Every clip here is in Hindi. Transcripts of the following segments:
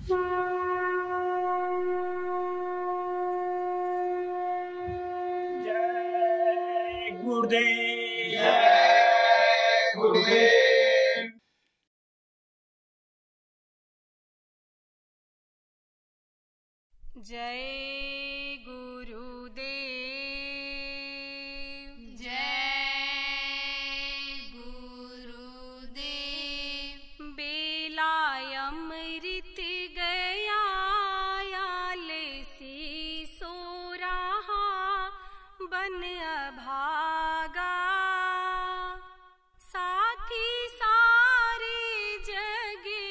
जय गुरुदेव। जय गुरुदेव। जय गुरुदेव। जय गुरुदेव। बेला अमृत गया आलसी सो रहा बन अभागा। साथी सारे जगे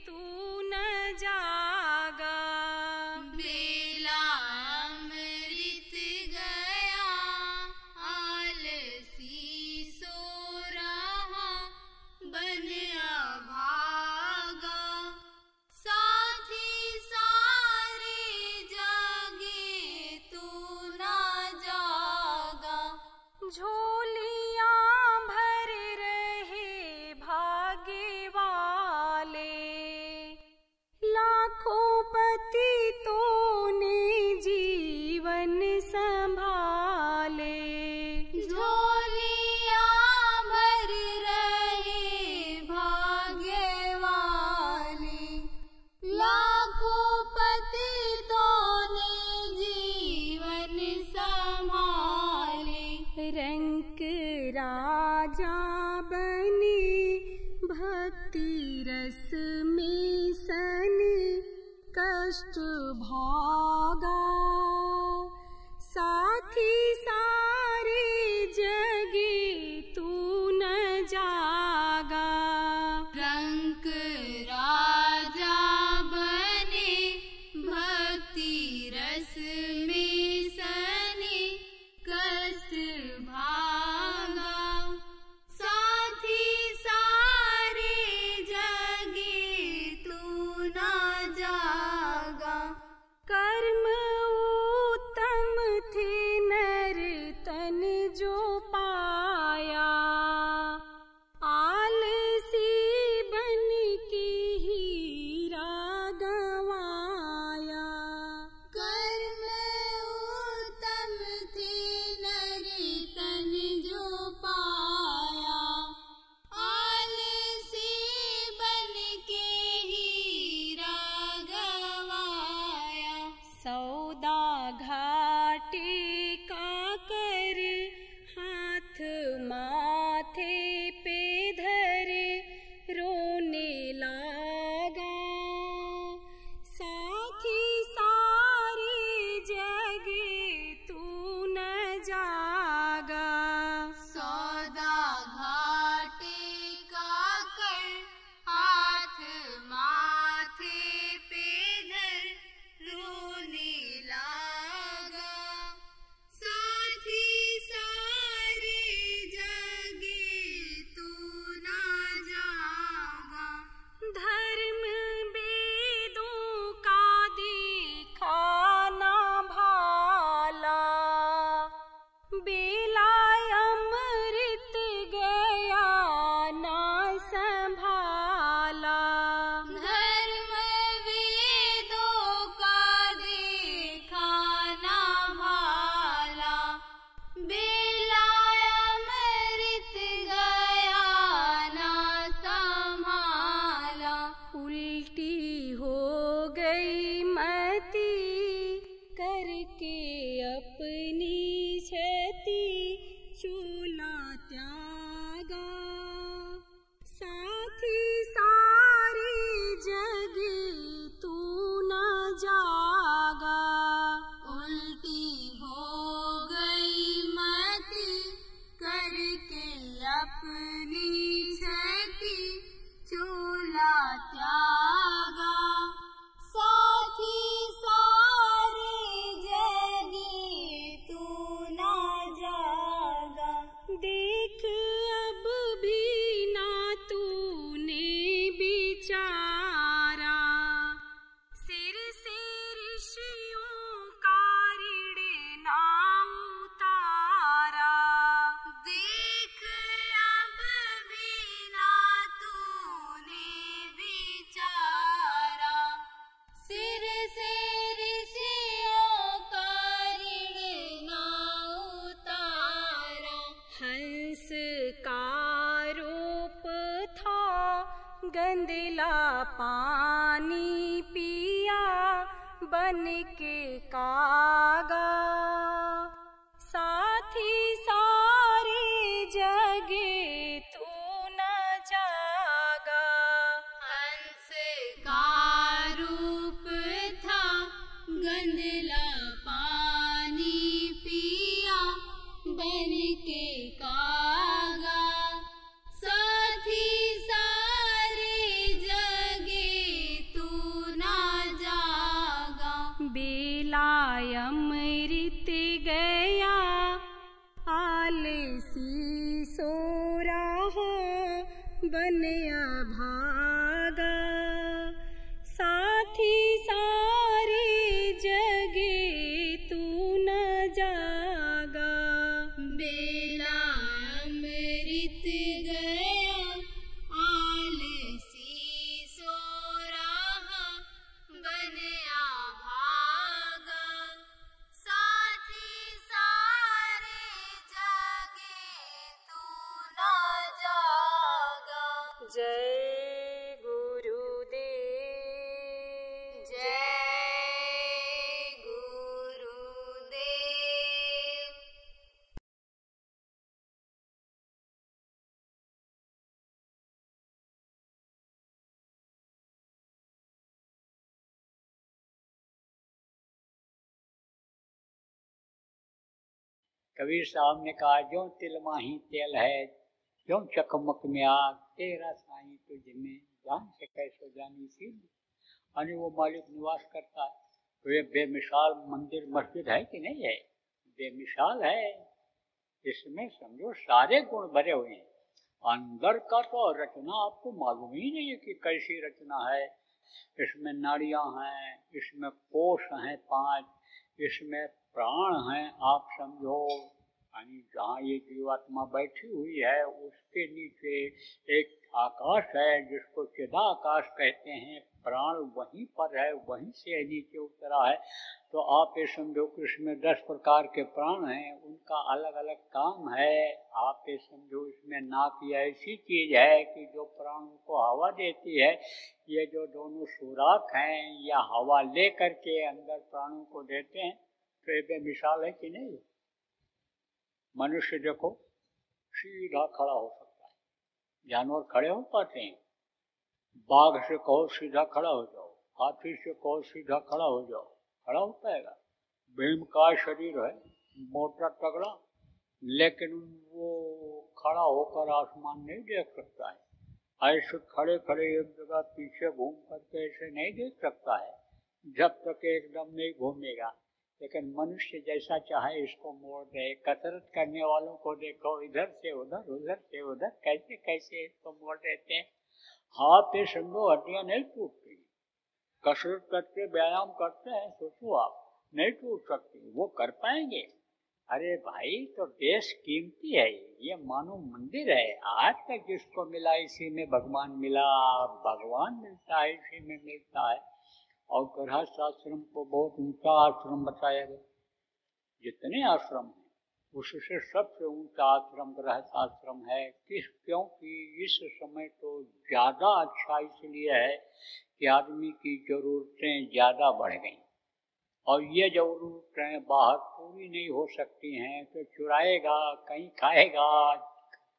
तू न जागा। बेला अमृत गया आलसी सो रहा बन अभागा। साथी सारे जागे तू ना जागा। झोलियां भर रहे भागे वाले लाखों पतितों ने जीवन संभाले। झोलियां भर रहे भाग्य वाले लाखों पतितों ने जीवन संभाले। रंक राजा बने भक्ति रस में सने कष्ट भागा। साथी सारे जगे तू न जागा। रंक राजा बने भक्ति रस में सने कष्ट भागा। साथी सारे जगे तू ना जागा। कर्म उत्तम थे नर तन जो पाया आलसी बन के हीरा गवाया। कर्म उत्तम थे नर तन जो पाया आलसी बन के हीरा गवाया। 100 पानी पिया बन के कागा, साथी सारे जगे तू न जागा। हंस का रूप था गंधला पानी पिया बन के कागा, साथी सारे जगे तू ना जागा। बेला अमृत गया आलसी सो रहा बनया भागा, साथी सारे जगे तू न जागा। बेला अमृत गया आलसी सो रहा बनया भागा, साथी सारे जगे तू ना जागा। जय गुरुदेव, जय गुरुदेव। कबीर साहब ने कहा, जो तिल माही तेल है, जो चकमक में आग, तेरा साईं तुझ में जान से कैसो जानी सी। यानी वो मालिक निवास करता है। तो ये बेमिसाल मंदिर मस्जिद है कि नहीं है? बेमिसाल है। इसमें समझो सारे गुण भरे हुए हैं। अंदर का तो रचना आपको मालूम ही नहीं है कि कैसी रचना है। इसमें नाड़ियां हैं, इसमें कोष हैं 5, इसमें प्राण हैं। आप समझो यानी जहाँ ये जीवात्मा बैठी हुई है उसके नीचे एक आकाश है जिसको चिदाकाश कहते हैं। प्राण वहीं पर है, वहीं से नीचे उतरा है। तो आप ये समझो कि इसमें 10 प्रकार के प्राण हैं, उनका अलग अलग काम है। आप ये समझो इसमें नाक ये ऐसी चीज है कि जो प्राणों को हवा देती है। ये जो दोनों सुराख हैं या हवा ले करके अंदर प्राणों को देते हैं। तो ये बेमिसाल है कि नहीं? मनुष्य देखो सीधा खड़ा हो सकता है, जानवर खड़े हो पाते हैं। बाघ से कहो सीधा खड़ा हो जाओ, हाथी से कहो सीधा खड़ा हो जाओ, खड़ा हो पाएगा? भीम का शरीर है, मोटा तगड़ा, लेकिन वो खड़ा होकर आसमान नहीं देख सकता है। ऐसे खड़े खड़े एक जगह पीछे घूम करके ऐसे नहीं देख सकता है जब तक एकदम नहीं घूमेगा। लेकिन मनुष्य जैसा चाहे इसको मोड़ दे। कसरत करने वालों को देखो, इधर से उधर, उधर से उधर, कैसे कैसे इसको मोड़ देते हैं। हाथ पे समझो हड्डियां नहीं टूटती। कसरत करके व्यायाम करते हैं, सोचो आप, नहीं टूट सकती। वो कर पाएंगे? अरे भाई, तो देश कीमती है, ये मानो मंदिर है। आज तक जिसको मिला इसी में भगवान मिला, भगवान मिलता है इसी में मिलता है। और गृहस्थ आश्रम को बहुत ऊंचा आश्रम बताया गया। जितने आश्रम हैं उससे सबसे ऊंचा आश्रम गृहस्थ आश्रम है। क्योंकि इस समय तो ज्यादा अच्छा इसलिए है कि आदमी की जरूरतें ज्यादा बढ़ गई और ये जरूरतें बाहर पूरी नहीं हो सकती हैं। तो चुराएगा, कहीं खाएगा,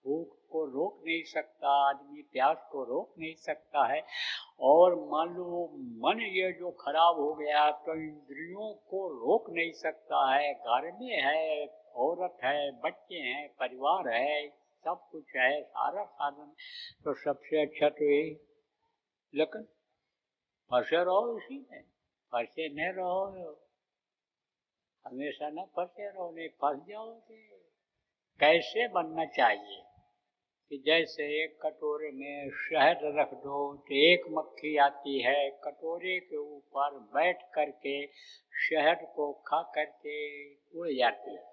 भूख को रोक नहीं सकता आदमी, प्यास को रोक नहीं सकता है। और मान लो मन ये जो खराब हो गया तो इंद्रियों को रोक नहीं सकता है। घर में है, औरत है, बच्चे हैं, परिवार है, सब कुछ है, सारा साधन। तो सबसे अच्छा तो यही। लेकिन फंसे रहो इसी में, फंसे न रहो, हमेशा न फंसे रहो, नहीं फंस जाओगे। कैसे बनना चाहिए कि जैसे एक कटोरे में शहद रख दो तो एक मक्खी आती है, कटोरे के ऊपर बैठ करके शहद को खा करके उड़ जाती है।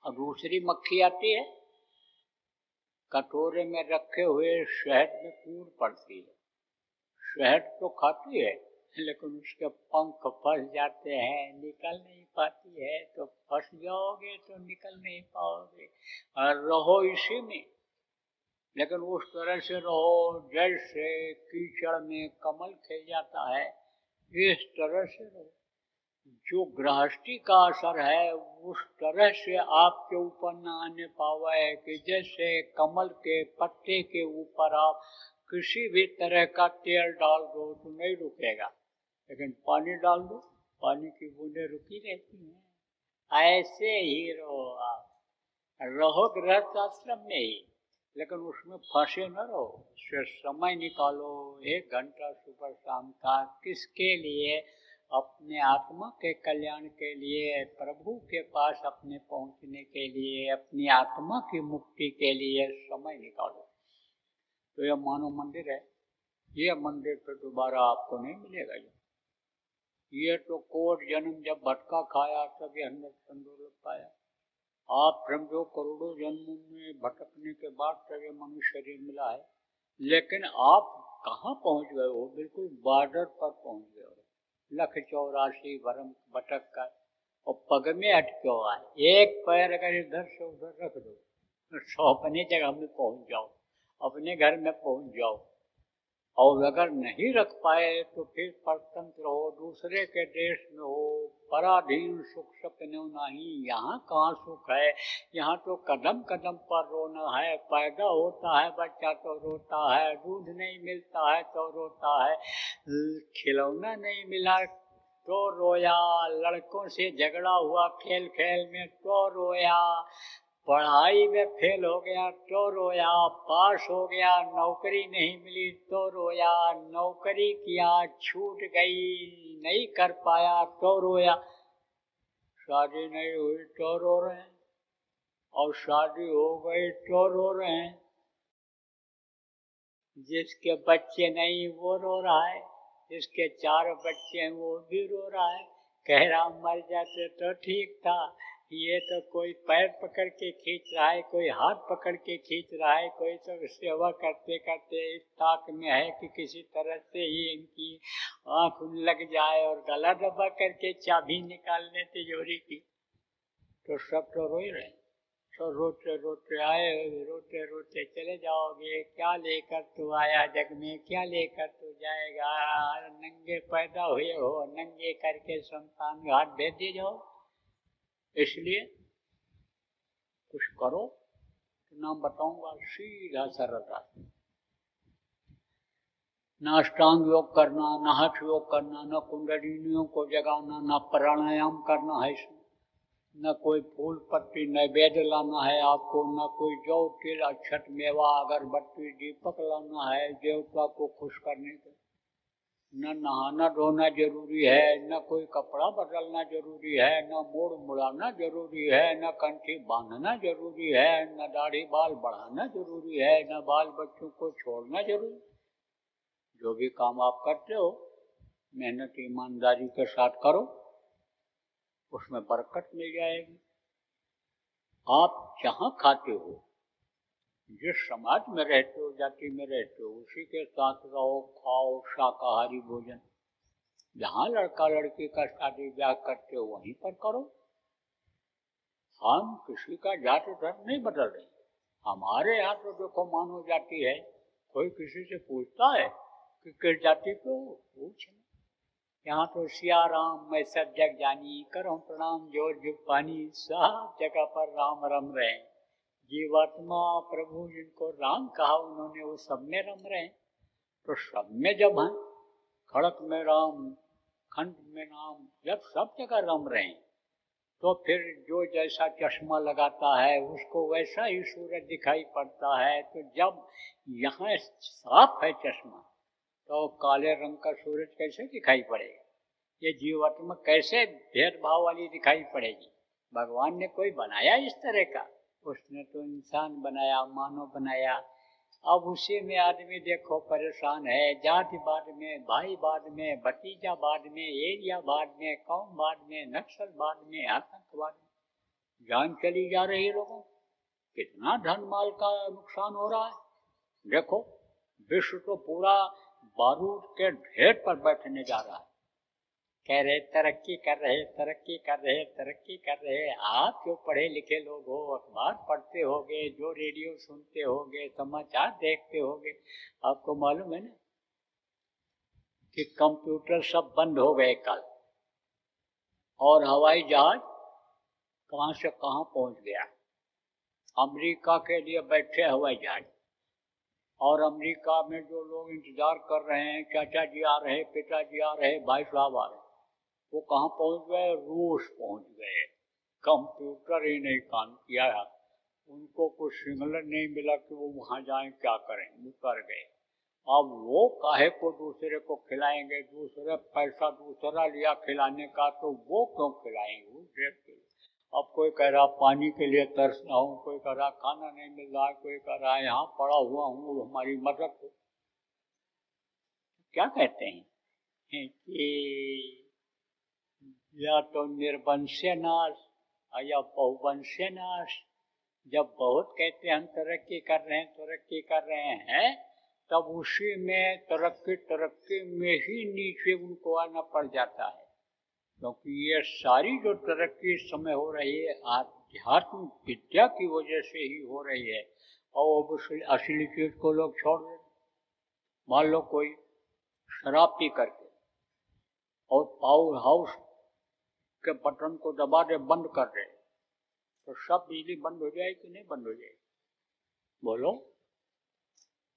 और दूसरी मक्खी आती है, कटोरे में रखे हुए शहद में कूद पड़ती है। शहद तो खाती है लेकिन उसके पंख फंस जाते हैं, निकल नहीं पाती है। तो फंस जाओगे तो निकल नहीं पाओगे और रहो इसी में। लेकिन उस तरह से रहो जैसे कीचड़ में कमल खिल जाता है, इस तरह से रहो। जो गृहस्थी का असर है उस तरह से आपके ऊपर न आने पावे कि जैसे कमल के पत्ते के ऊपर आप किसी भी तरह का तेल डाल दो तो नहीं रुकेगा, लेकिन पानी डाल दो, पानी की बूंदें रुकी रहती हैं। ऐसे ही रहो आप, रहो गृहस्थ आश्रम में ही, लेकिन उसमें फंसे न रहो। उससे समय निकालो 1 घंटा सुबह शाम का, किसके लिए? अपने आत्मा के कल्याण के लिए, प्रभु के पास अपने पहुंचने के लिए, अपनी आत्मा की मुक्ति के लिए समय निकालो। तो यह मानव मंदिर है, यह मंदिर तो दोबारा आपको नहीं मिलेगा। ये तो कोट जन्म जब भटका खाया तब ये अंदर संदोल पाया। आप समझो करोड़ों जन्मों में भटकने के बाद तब ये मनुष्य शरीर मिला है, लेकिन आप कहाँ पहुँच गए हो? बिल्कुल बॉर्डर पर पहुँच गए हो। 184 वर्ष भटक कर और पग में अटके हो आए। एक पैर अगर इधर से उधर रख दो तो अपनी जगह में पहुँच जाओ, अपने घर में पहुँच जाओ। और अगर नहीं रख पाए तो फिर परतंत्र हो, दूसरे के देश में हो, पराधीन सुख सपने नहीं। यहाँ कहाँ सुख है? यहाँ तो कदम कदम पर रोना है। पैदा होता है बच्चा तो रोता है, दूध नहीं मिलता है तो रोता है, खिलौना नहीं मिला तो रोया, लड़कों से झगड़ा हुआ खेल खेल में तो रोया, पढ़ाई में फेल हो गया तो रोया, पास हो गया नौकरी नहीं मिली तो रोया, नौकरी किया छूट गई नहीं कर पाया तो रोया, शादी नहीं हुई तो रो रहे हैं, और शादी हो गई तो रो रहे हैं। जिसके बच्चे नहीं वो रो रहा है, जिसके 4 बच्चे हैं वो भी रो रहा है, कह रहा मर जाते तो ठीक था। ये तो कोई पैर पकड़ के खींच रहा है, कोई हाथ पकड़ के खींच रहा है, कोई तो सेवा करते करते इस ताक में है कि किसी तरह से ही इनकी आँख लग जाए और गला दबा करके चाबी निकाल ले तिजोरी की। तो सब तो रो ही रहे, तो रोते रोते आए, रोते रोते चले जाओगे। क्या लेकर तू आया जग में, क्या लेकर तू जाएगा? नंगे पैदा हुए हो, नंगे करके संतान घाट भेज दिए जाओ। इसलिए कुछ करो तो नाम बताऊंगा, सीधा सरल रास्ता। न अष्टांग योग करना, न हठ योग करना, न कुंडलिनियों को जगाना, न प्राणायाम करना है, न कोई फूल पत्ती नैवेद्य लाना है आपको, न कोई जौ तिल अक्षत मेवा अगरबत्ती दीपक लाना है देवता को खुश करने के। न नहाना धोना जरूरी है, न कोई कपड़ा बदलना जरूरी है, न मोड़ मुड़ाना जरूरी है, न कंठी बांधना जरूरी है, न दाढ़ी बाल बढ़ाना जरूरी है, न बाल बच्चों को छोड़ना जरूरी। जो भी काम आप करते हो मेहनत ईमानदारी के साथ करो, उसमें बरकत मिल जाएगी। आप जहाँ खाते हो, जिस समाज में रहते हो, जाति में रहते हो, उसी के साथ रहो, खाओ शाकाहारी भोजन। जहाँ लड़का लड़की का शादी ब्याह करते हो वहीं पर करो। हम किसी का जाति धर्म नहीं बदल रहे। हमारे यहाँ तो देखो मानव जाति है, कोई किसी से पूछता है कि किस जाति को? पूछ। यहाँ तो सिया राम मैं सब जग जानी, करो प्रणाम जोर जुग पानी, सब जगह पर राम रम रहे। जीवात्मा प्रभु जिनको राम कहा उन्होंने वो सब में रम रहे हैं। तो सब में जब हैं, खड़क में राम, खंड में राम, जब सब जगह रम रहे हैं, तो फिर जो जैसा चश्मा लगाता है उसको वैसा ही सूरज दिखाई पड़ता है। तो जब यहाँ साफ है चश्मा तो काले रंग का सूरज कैसे दिखाई पड़ेगा? ये जीवात्मा कैसे भेदभाव वाली दिखाई पड़ेगी? भगवान ने कोई बनाया इस तरह का? उसने तो इंसान बनाया, मानव बनाया। अब उसी में आदमी देखो परेशान है, जातिवाद में, भाईवाद में, भतीजावाद में, एरियावाद में, कौमवाद में, नक्सलवाद में, आतंकवाद में। जान चली जा रही है लोगों, कितना धन माल का नुकसान हो रहा है। देखो विश्व तो पूरा बारूद के ढेर पर बैठने जा रहा है। कह रहे तरक्की कर रहे, तरक्की कर रहे, तरक्की कर रहे। आप जो पढ़े लिखे लोग हो, अखबार पढ़ते होगे, जो रेडियो सुनते होगे, समाचार देखते होगे, आपको मालूम है ना कि कंप्यूटर सब बंद हो गए कल, और हवाई जहाज कहाँ से कहाँ पहुंच गया। अमेरिका के लिए बैठे हवाई जहाज, और अमेरिका में जो लोग इंतजार कर रहे हैं, चाचा जी आ रहे, पिताजी आ रहे, भाई साहब आ रहे, वो कहाँ पहुंच गए? रूस पहुंच गए। कंप्यूटर ही नहीं काम किया, उनको कुछ सिग्नल नहीं मिला कि वो वहां जाएं, क्या करें, मुकर गए। अब वो काहे को दूसरे को खिलाएंगे? दूसरे पैसा दूसरा लिया खिलाने का, तो वो क्यों खिलाएंगे? वो देश के लिए। अब कोई कह रहा पानी के लिए तरस रहा हूँ, कोई कह रहा खाना नहीं मिल रहा, कोई कह रहा है यहाँ पड़ा हुआ हूँ, हमारी मदद हो। क्या कहते हैं कि या तो निर्वंशीय नाश या बहुवंशीय नाश। जब बहुत कहते हैं हम तरक्की कर रहे हैं, तरक्की कर रहे हैं, तब उसी में तरक्की में ही नीचे उनको आना पड़ जाता है, क्योंकि ये सारी जो तरक्की इस समय हो रही है आध्यात्मिक विद्या की वजह से ही हो रही है। और असली चीज को लोग छोड़ दें। मान लो कोई शराब पी करके और पावर हाउस के बटन को दबा दे, बंद कर दे, तो सब बिजली बंद हो जाए कि नहीं बंद हो जाए? बोलो।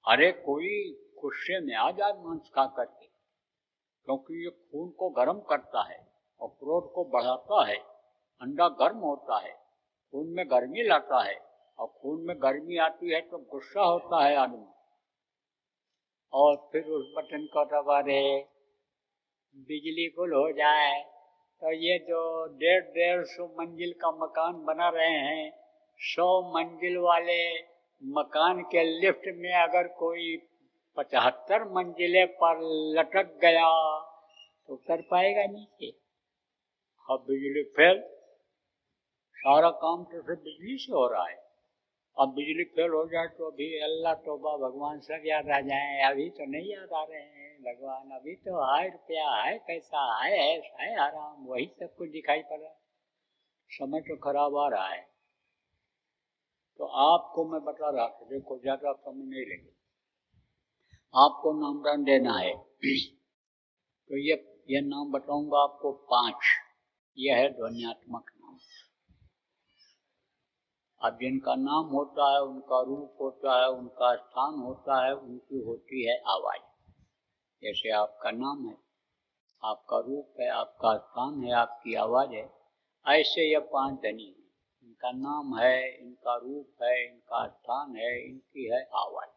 अरे कोई गुस्से में आ जाए मांस खा करके, क्योंकि ये खून को गर्म करता है और क्रोध को बढ़ाता है। अंडा गर्म होता है, खून में गर्मी लाता है, और खून में गर्मी आती है तो गुस्सा होता है आदमी, और फिर उस बटन को दबा दे, बिजली गुल हो जाए। तो ये जो 150 मंजिल का मकान बना रहे हैं, 100 मंजिल वाले मकान के लिफ्ट में अगर कोई 75 मंजिले पर लटक गया तो उतर पाएगा नीचे? अब बिजली फेल, सारा काम तो सिर्फ बिजली से हो रहा है। अब बिजली फेल हो जाए तो अभी अल्लाह तौबा भगवान सब याद आ जाए। अभी तो नहीं याद आ रहे हैं भगवान, अभी तो हाय रुपया, हाय पैसा, हाय ऐश, हाय आराम, वही सब कुछ दिखाई पड़ रहा है। समय तो खराब आ रहा है। तो आपको मैं बता रहा था, देखो ज्यादा समय नहीं लेंगे, आपको नामदान देना है। तो ये नाम बताऊंगा आपको 5। यह है ध्वन्यात्मक नाम। अब जिनका नाम होता है, उनका रूप होता है, उनका स्थान होता है, उनकी होती है आवाज। जैसे आपका नाम है, आपका रूप है, आपका स्थान है, आपकी आवाज है, ऐसे ये 5 ध्वनि है। इनका नाम है, इनका रूप है, इनका स्थान है, इनकी है आवाज।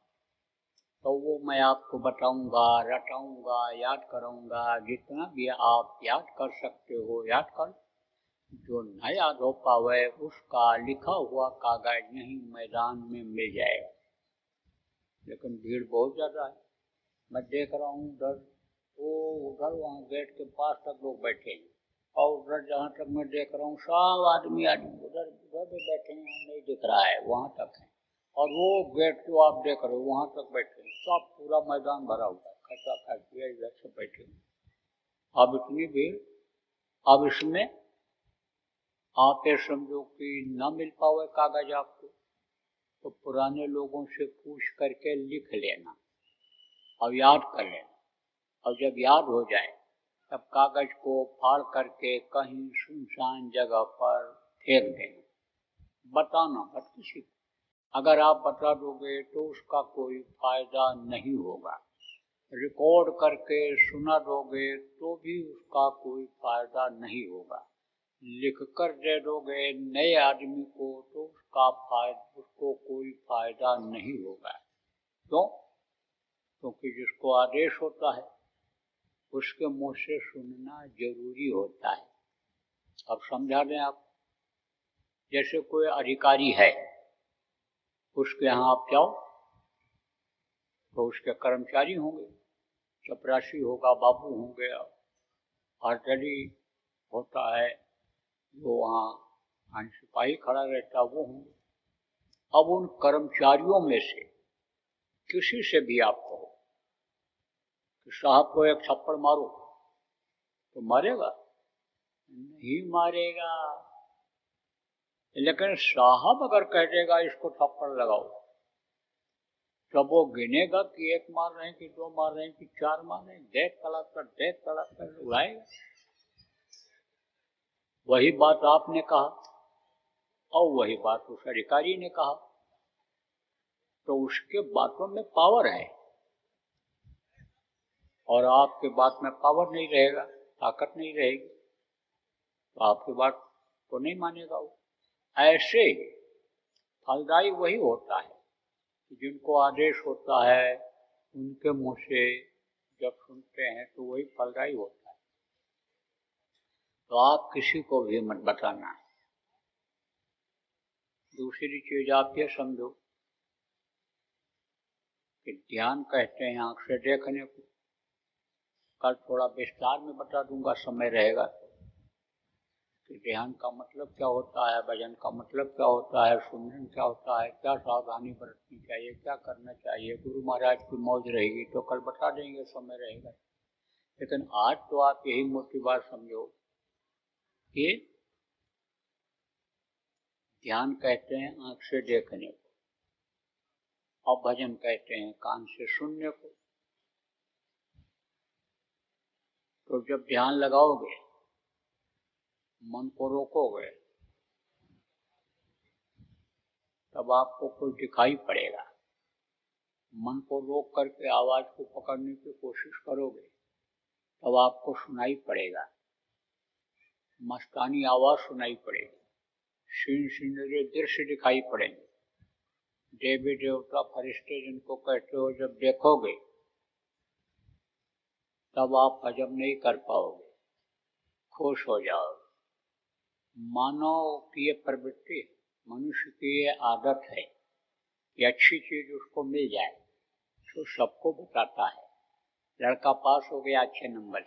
तो वो मैं आपको बताऊंगा, रटाऊंगा, याद कराऊंगा। जितना भी आप याद कर सकते हो याद कर। जो न याद हो पावे उसका लिखा हुआ कागज नहीं मैदान में मिल जाएगा। लेकिन भीड़ बहुत ज्यादा है। मैं देख रहा हूँ उधर वहाँ गेट के पास तक लोग बैठे हैं, और उधर जहाँ तक मैं देख रहा हूँ सब आदमी उधर भी बैठे हैं, नहीं दिख रहा है, वहाँ तक है। और वो गेट जो आप देख रहे हो वहाँ तक बैठे हैं, सब पूरा मैदान भरा हुआ है, खचा खच इधर से बैठे हैं। अब इतनी भीड़, अब इसमें आप ये समझो कि न मिल पावे कागज आपको, तो पुराने लोगों से पूछ करके लिख लेना और याद कर लेना। और जब याद हो जाए तब कागज को फाड़ करके कहीं सुनसान जगह पर फेंक देना। बताना मत किसी को। अगर आप बता दोगे तो उसका कोई फायदा नहीं होगा। रिकॉर्ड करके सुना दोगे तो भी उसका कोई फायदा नहीं होगा। लिख कर दे दोगे नए आदमी को तो उसको कोई फायदा नहीं होगा। क्यों? क्योंकि जिसको आदेश होता है उसके मुंह से सुनना जरूरी होता है। अब समझा दें आप, जैसे कोई अधिकारी है, उसके यहाँ आप जाओ तो उसके कर्मचारी होंगे, चपरासी होगा, बाबू होंगे, हरदली होता है जो वहाँ सिपाही खड़ा रहता, वो होंगे। अब उन कर्मचारियों में से किसी से भी आप कहो कि साहब को एक थप्पड़ मारो, तो मारेगा नहीं मारेगा। लेकिन साहब अगर कह देगा इसको थप्पड़ लगाओ, तब वो गिनेगा कि 1 मार रहे हैं कि 2 मार रहे हैं कि 4 मार रहे हैं, देख तड़क कर उड़ाएगा। वही बात आपने कहा और वही बात उस अधिकारी ने कहा, तो उसके बातों में पावर है और आपके बात में पावर नहीं रहेगा, ताकत नहीं रहेगी, तो आपकी बात को नहीं मानेगा वो। ऐसे फलदायी वही होता है जिनको आदेश होता है उनके मुंह से जब सुनते हैं तो वही फलदायी होता है। तो आप किसी को भी मत बताना। दूसरी चीज आप ये समझो कि ध्यान कहते हैं आंख से देखने को। कल थोड़ा विस्तार में बता दूंगा, समय रहेगा तो, कि ध्यान का मतलब क्या होता है, भजन का मतलब क्या होता है, सुमरन क्या होता है, क्या सावधानी बरतनी चाहिए, क्या करना चाहिए। गुरु महाराज की मौज रहेगी तो कल बता देंगे, समय रहेगा। लेकिन आज तो आप यही मोटी बात समझो कि ध्यान कहते हैं आंख से देखने को और भजन कहते हैं कान से सुनने को। तो जब ध्यान लगाओगे, मन को रोकोगे, तब आपको कुछ दिखाई पड़ेगा। मन को रोक करके आवाज को पकड़ने की कोशिश करोगे तब आपको सुनाई पड़ेगा, मस्तानी आवाज सुनाई पड़ेगी, सीन सीनरी दृश्य दिखाई पड़ेंगे, देवी देवता फरिश्ते जिनको कहते हो जब देखोगे तब आप हजम नहीं कर पाओगे, खुश हो जाओगे। मानव की ये प्रवृत्ति, मनुष्य की ये आदत है कि अच्छी चीज उसको मिल जाए तो सबको बताता है। लड़का पास हो गया अच्छे नंबर,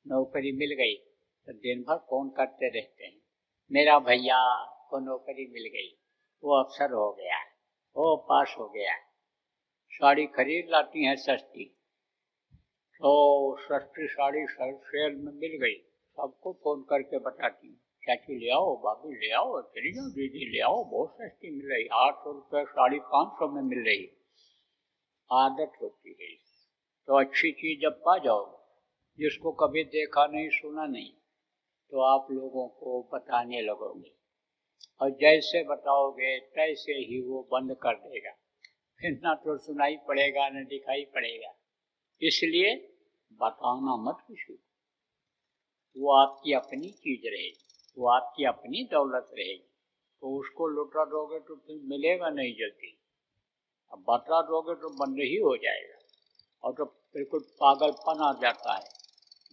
नौकरी मिल गई तो दिन भर फोन करते रहते हैं, मेरा भैया को नौकरी मिल गई, वो अफसर हो गया, वो पास हो गया। साड़ी खरीद लाती हैं सस्ती, तो सस्ती साड़ी सेल में मिल गई, सबको फोन करके बताती हैं, चाची ले आओ, भाभी ले आओ, चली जाओ दीदी ले आओ, बहुत सस्ती मिल रही, 800 रुपये साड़ी 500 में मिल रही। आदत होती है। तो अच्छी चीज जब पा जाओगे, जिसको कभी देखा नहीं सुना नहीं, तो आप लोगों को बताने लगोगे और जैसे बताओगे तैसे ही वो बंद कर देगा, फिर ना तो सुनाई पड़ेगा न दिखाई पड़ेगा। इसलिए बताना मत किसी को, वो आपकी अपनी चीज रहेगी, वो आपकी अपनी दौलत रहेगी। तो उसको लुटा दोगे तो फिर मिलेगा नहीं जल्दी, अब बता दोगे तो बंद ही हो जाएगा और तो बिल्कुल पागलपन आ जाता है।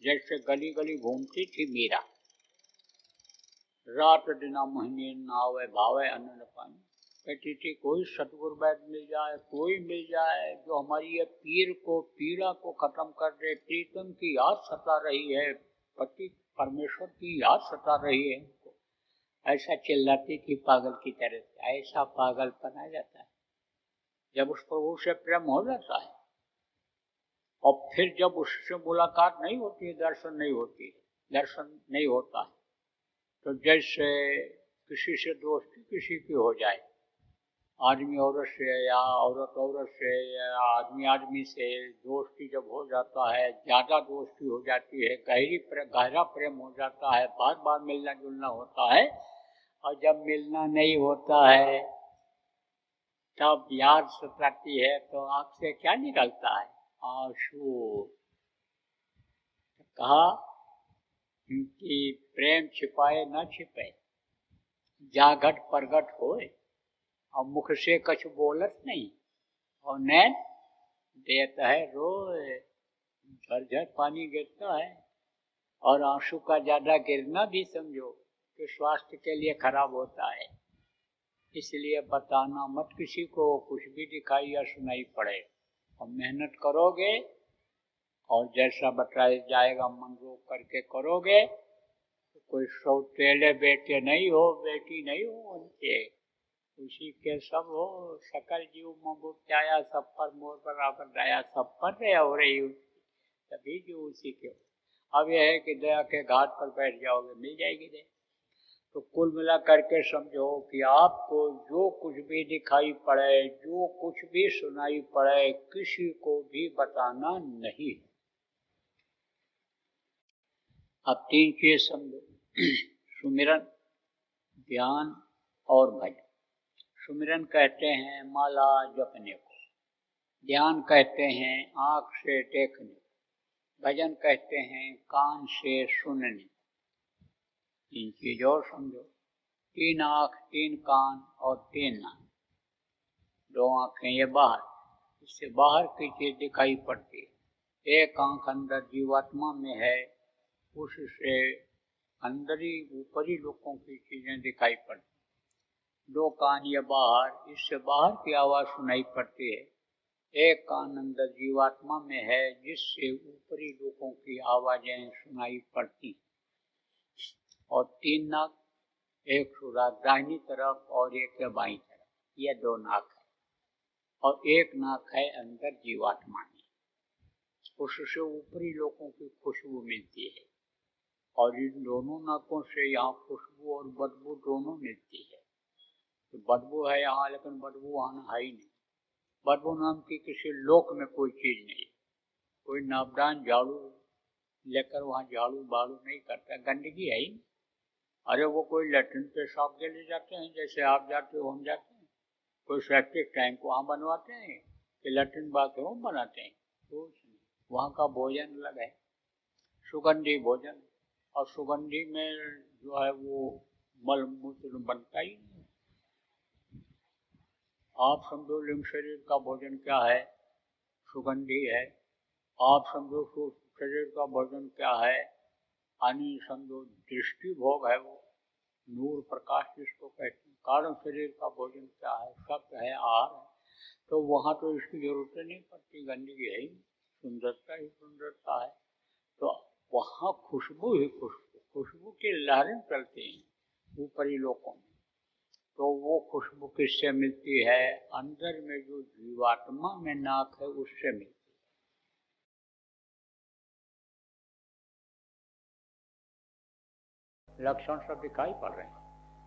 जैसे गली गली घूमती थी मीरा, रात दिना महीने नावे भावे अन्न पानी, कहती थी कोई सतगुरु वैद्य मिल जाए, कोई मिल जाए जो हमारी ये पीर को पीड़ा को खत्म कर दे। प्रीतम की याद सता रही है, पति परमेश्वर की याद सता रही है, ऐसा चिल्लाती थी पागल की तरह। ऐसा पागलपन आ जाता है जब उस प्रभु से प्रेम हो जाता है और फिर जब उससे मुलाकात नहीं होती है, दर्शन नहीं होती है, दर्शन नहीं होता है, तो जैसे किसी से दोस्ती किसी की हो जाए, आदमी औरत से या औरत से या आदमी से दोस्ती जब हो जाता है, ज़्यादा दोस्ती हो जाती है, गहरा प्रेम हो जाता है, बार बार मिलना जुलना होता है, और जब मिलना नहीं होता है तब याद सताती है, तो आँख से क्या निकलता है? आंसू। कहा कि प्रेम छिपाए न छिपे, जागट प्रगट होए, और मुख से कछ बोलत नहीं, और नैन देता है रोए। झरझर पानी गिरता है, और आंसू का ज्यादा गिरना भी समझो कि स्वास्थ्य के लिए खराब होता है। इसलिए बताना मत किसी को, कुछ भी दिखाई या सुनाई पड़े, और मेहनत करोगे और जैसा बताया जाएगा मन रोक करके करोगे, तो कोई सौतेले बेटे नहीं हो, बेटी नहीं हो उनके, उसी के सब हो। सकल जीव मंगू चाया, सब पर मोर बराबर दया, सब पर रहे हो रही, तभी जो उसी के हो। अब यह है कि दया के घाट पर बैठ जाओगे, मिल जाएगी दया। तो कुल मिला करके समझो कि आपको जो कुछ भी दिखाई पड़े, जो कुछ भी सुनाई पड़े, किसी को भी बताना नहीं। अब 3 चीज समझो, सुमिरन, ध्यान और भजन। सुमिरन कहते हैं माला जपने को, ध्यान कहते हैं आँख से देखने को, भजन कहते हैं कान से सुनने। 3 चीज और समझो, 3 आँख, 3 कान और 3 नाक। 2 आँखें ये बाहर, इससे बाहर की चीज दिखाई पड़ती है। 1 आँख अंदर जीवात्मा में है, उससे अंदरी ऊपरी लोगों की चीजें दिखाई पड़ती। 2 कान ये बाहर, इससे बाहर की आवाज सुनाई पड़ती है। 1 कान अंदर जीवात्मा में है, जिससे ऊपरी लोगों की आवाजें सुनाई पड़ती। और 3 नाक, एक सुराग दाहिनी तरफ और एक बाईं तरफ, ये 2 नाक है। और 1 नाक है अंदर जीवात्मा में, उससे ऊपरी लोगों की खुशबू मिलती है। और इन दोनों नाकों से यहाँ खुशबू और बदबू दोनों मिलती है। तो बदबू है यहाँ, लेकिन बदबू वहाँ है ही नहीं। बदबू नाम की किसी लोक में कोई चीज नहीं। कोई नाबदान झाड़ू लेकर वहाँ झाड़ू बाड़ू नहीं करता, गंदगी है ही। अरे वो कोई लैट्रिन पेशाब के लिए जाते हैं, जैसे आप जाते हो हम जाते हैं। कोई सेप्टिक टैंक वहाँ बनवाते हैं कि लैट्रिन बाथरूम बनाते हैं, तो वहाँ का भोजन अलग है, सुगंधी भोजन। और सुगंधी में जो है वो मल मूत्र बनता ही नहीं। आप समझो लिंग शरीर का भोजन क्या है, सुगंधी है। आप समझो शरीर का भोजन क्या है, यानी समझो दृष्टि भोग है, वो नूर प्रकाश जिसको कहते हैं। कारण शरीर का भोजन क्या है, शब्द है, आहार है। तो वहाँ तो इसकी जरूरत नहीं पड़ती, गंदगी है ही, सुंदरता ही सुंदरता है। तो वहाँ खुशबू ही खुशबू, खुशबू की लहरें चलती हैं ऊपरी लोगों में। तो वो खुशबू किससे मिलती है, अंदर में जो जीवात्मा में नाक है उससे मिलती है। लक्षण सब दिखाई पड़ रहे हैं।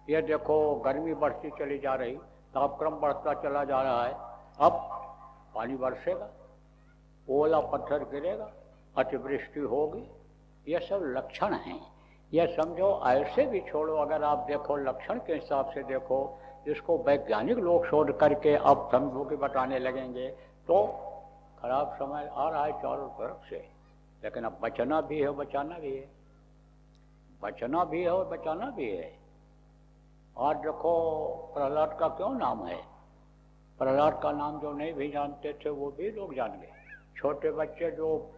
ये देखो गर्मी बढ़ती चली जा रही, तापक्रम बढ़ता चला जा रहा है। अब पानी बरसेगा, ओला पत्थर गिरेगा, अतिवृष्टि होगी, ये सब लक्षण हैं। यह समझो ऐसे भी छोड़ो, अगर आप देखो लक्षण के हिसाब से देखो, जिसको वैज्ञानिक लोग शोध करके अब समझो कि बताने लगेंगे, तो खराब समय आ रहा है चारों तरफ से। लेकिन अब बचना भी है, बचाना भी है, बचना भी है और बचाना भी है। आज देखो प्रहलाद का क्यों नाम है, प्रहलाद का नाम जो नहीं भी जानते थे वो भी लोग जान गए। छोटे बच्चे जो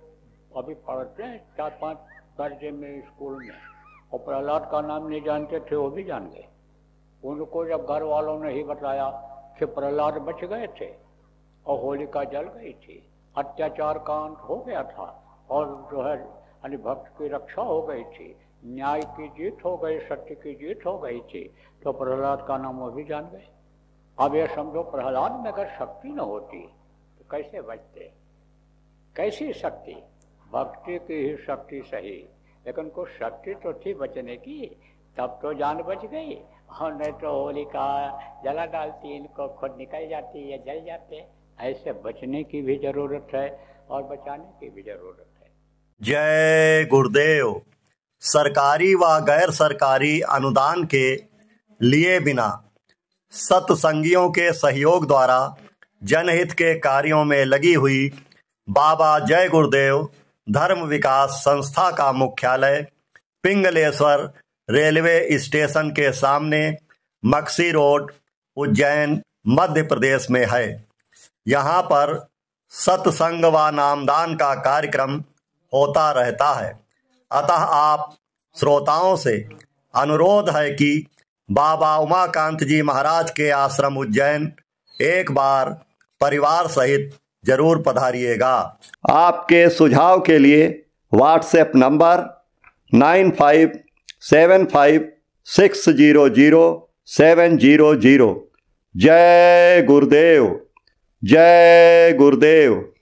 अभी पढ़ते हैं 4-5 दर्जे में स्कूल में, और प्रहलाद का नाम नहीं जानते थे वो भी जान गए। उनको जब घर वालों ने ही बताया कि प्रहलाद बच गए थे और होलिका जल गई थी, अत्याचार का अंत हो गया था, और जो है यानी भक्त की रक्षा हो गई थी, न्याय की जीत हो गई, सत्य की जीत हो गई थी, तो प्रहलाद का नाम वो भी जान गए। अब ये समझो प्रहलाद में अगर शक्ति न होती तो कैसे बचते, कैसी शक्ति, भक्ति की ही शक्ति सही, लेकिन कुछ शक्ति तो थी बचने की, तब तो जान बच गई। और नहीं तो होलिका जला डालती, इनको खुद निकल जाती या जल जाते। ऐसे बचने की भी जरूरत है और बचाने की भी जरूरत है। जय गुरुदेव। सरकारी व गैर सरकारी अनुदान के लिए बिना सत्संगियों के सहयोग द्वारा जनहित के कार्यों में लगी हुई बाबा जय गुरुदेव धर्म विकास संस्था का मुख्यालय पिंगलेश्वर रेलवे स्टेशन के सामने मक्सी रोड, उज्जैन, मध्य प्रदेश में है। यहाँ पर सत्संग व नामदान का कार्यक्रम होता रहता है। अतः आप श्रोताओं से अनुरोध है कि बाबा उमाकांत जी महाराज के आश्रम उज्जैन एक बार परिवार सहित जरूर पधारिएगा। आपके सुझाव के लिए व्हाट्सएप नंबर 9575600700। जय गुरुदेव, जय गुरुदेव।